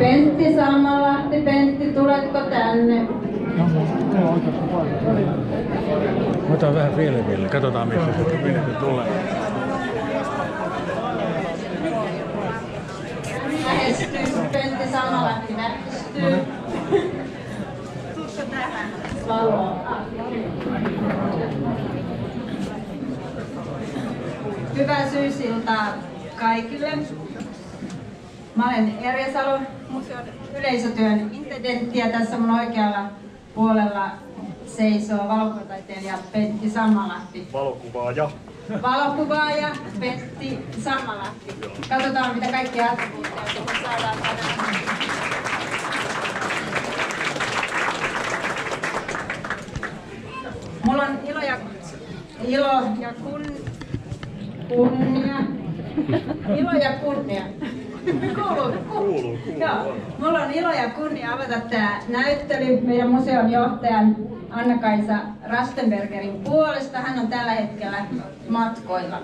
Pentti Sammalahti, Pentti, tuletko tänne? Otan vähän filmille, katsotaan missä se tulee. Lähestyy, Pentti Sammalahti lähestyy. Tuutko tähän? Valoa. Hyvää syysiltaa kaikille. Mä olen Erja Salo, museon yleisötyön intendentti, ja tässä mun oikealla puolella seisoo valokuvataiteilija Pentti Sammalahti. Valokuvaaja. Valokuvaaja Pentti Sammalahti. Katsotaan mitä kaikkia attribuutteja me saadaan tänään. Mulla on ilo ja kunnia. Kuuluu. Joo. Mulla on ilo ja kunnia avata tämä näyttely meidän museon johtajan Anna-Kaisa Rastenbergerin puolesta. Hän on tällä hetkellä matkoilla.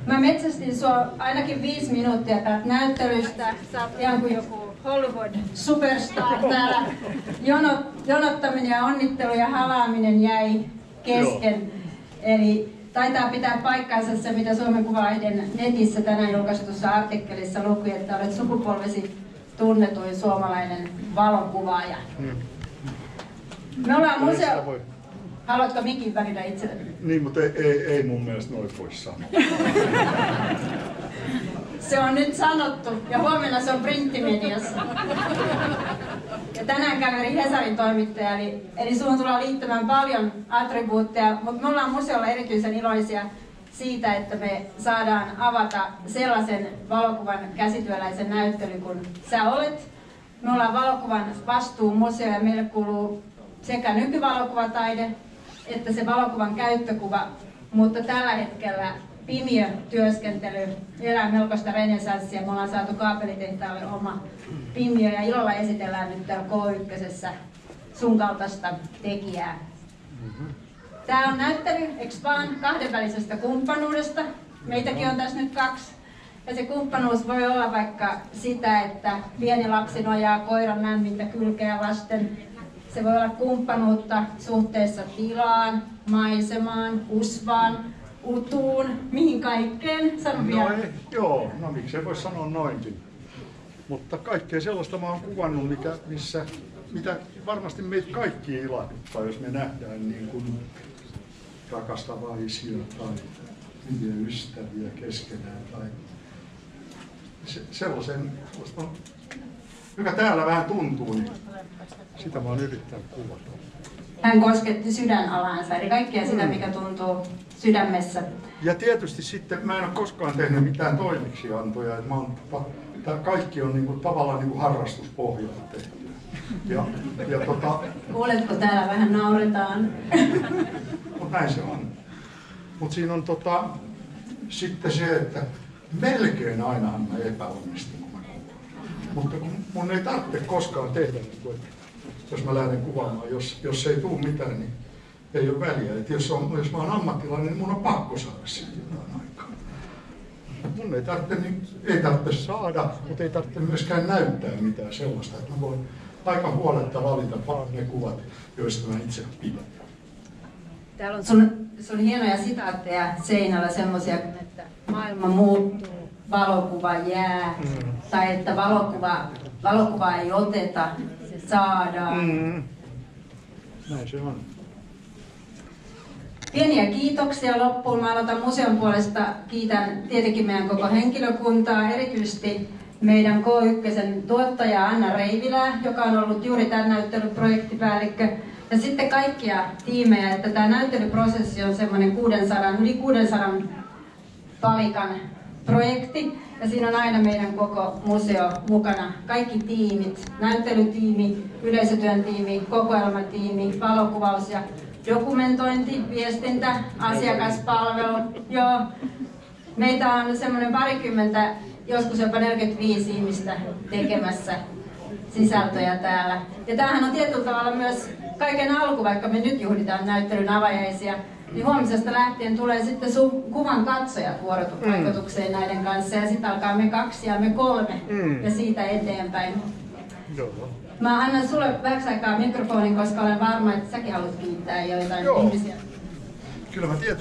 Mä metsästin sua ainakin 5 minuuttia täältä näyttelystä. Sä oot ihan kuin joku Hollywood superstar täällä. Jonottaminen ja onnittelu ja halaaminen jäi kesken. Eli taitaa pitää paikkansa se, mitä Suomen Kuvalehden netissä tänään julkaistussa artikkelissa luki, että olet sukupolvesi tunnetuin suomalainen valokuvaaja. Me ollaan museo... Haluatko mikin välillä itselleni? Niin, mutta ei mun mielestä noin voi sanoa. Se on nyt sanottu ja huomenna se on printtimediassa. Ja tänään käveli Hesarin toimittaja, eli suhun tullaan liittämään paljon attribuutteja, mutta me ollaan museolla erityisen iloisia siitä, että me saadaan avata sellaisen valokuvan käsityöläisen näyttelyn kuin sä olet. Me ollaan valokuvan vastuumuseo ja meille kuuluu sekä nykyvalokuvataide että se valokuvan käyttökuva, mutta tällä hetkellä pimiötyöskentely elää melkoista renessanssia. Me ollaan saatu kaapelitehtaalle oma pimiö ja ilolla esitellään nyt täällä K1 sun kaltaista tekijää. Tää on näyttely, eks vaan, kahdenvälisestä kumppanuudesta. Meitäkin on tässä nyt 2. Ja se kumppanuus voi olla vaikka sitä, että pieni lapsi nojaa koiran lämmintä kylkeä vasten. Se voi olla kumppanuutta suhteessa tilaan, maisemaan, usvaan, utuun, mihin kaikkeen. Sano vielä. No miksei voi sanoa noinkin. Mutta kaikkea sellaista mä oon kuvannut, mitä varmasti meitä kaikki ilahduttaa, jos me nähdään niin kuin rakastavaisia tai hyviä ystäviä keskenään. Tai sellaisen, joka täällä vähän tuntuu, niin sitä mä oon yrittänyt kuvata. Hän kosketti sydänalaansa, eli kaikkea sitä, mikä tuntuu sydämessä. Ja tietysti sitten mä en ole koskaan tehnyt mitään toimeksiantoja, että tämä kaikki on niinku, tavallaan niinku harrastuspohjalta tehty. Kuuletko, täällä vähän nauretaan? Mutta näin se on. Mutta siinä on sitten se, että melkein ainahan mä epäonnistun, kun mä kuvaan. Mutta kun mun ei tarvitse koskaan tehdä, niin että jos mä lähden kuvaamaan, jos ei tule mitään, niin ei ole väliä. Et jos mä oon ammattilainen, niin mun on pakko saada siitä jotain aikaa. Mun ei tarvitse saada, mutta ei tarvitse myöskään näyttää mitään sellaista, että mä voin aika huoletta valita ne kuvat, joista mä itse pidän. Täällä on sun hienoja sitaatteja seinällä semmoisia, että maailma muuttuu, valokuva jää, tai että valokuva ei oteta, se saadaan. Näin se on. Pieniä kiitoksia loppuun. Mä aloitan museon puolesta. Kiitän tietenkin meidän koko henkilökuntaa, erityisesti meidän K1 tuottaja Anna Reivilää, joka on ollut juuri tämän näyttelyn projektipäällikkö. Ja sitten kaikkia tiimejä, että tämä näyttelyprosessi on semmoinen yli 600 palikan projekti. Ja siinä on aina meidän koko museo mukana. Kaikki tiimit, näyttelytiimi, yleisötyön tiimi, kokoelmatiimi, valokuvaus ja dokumentointi, viestintä, asiakaspalvelu. Joo. Meitä on semmoinen 20, joskus jopa 45 ihmistä tekemässä sisältöjä täällä. Ja tämähän on tietyllä tavalla myös kaiken alku, vaikka me nyt juhlitaan näyttelyn avajaisia, niin huomisesta lähtien tulee sitten kuvan katsojat vuorovaikutukseen näiden kanssa ja sitten alkaa me 2 ja me 3 ja siitä eteenpäin. Joo. Mä annan sulle vähäksi aikaa mikrofonin, koska olen varma, että säkin haluat kiittää joitain ihmisiä. Kyllä mä tietysti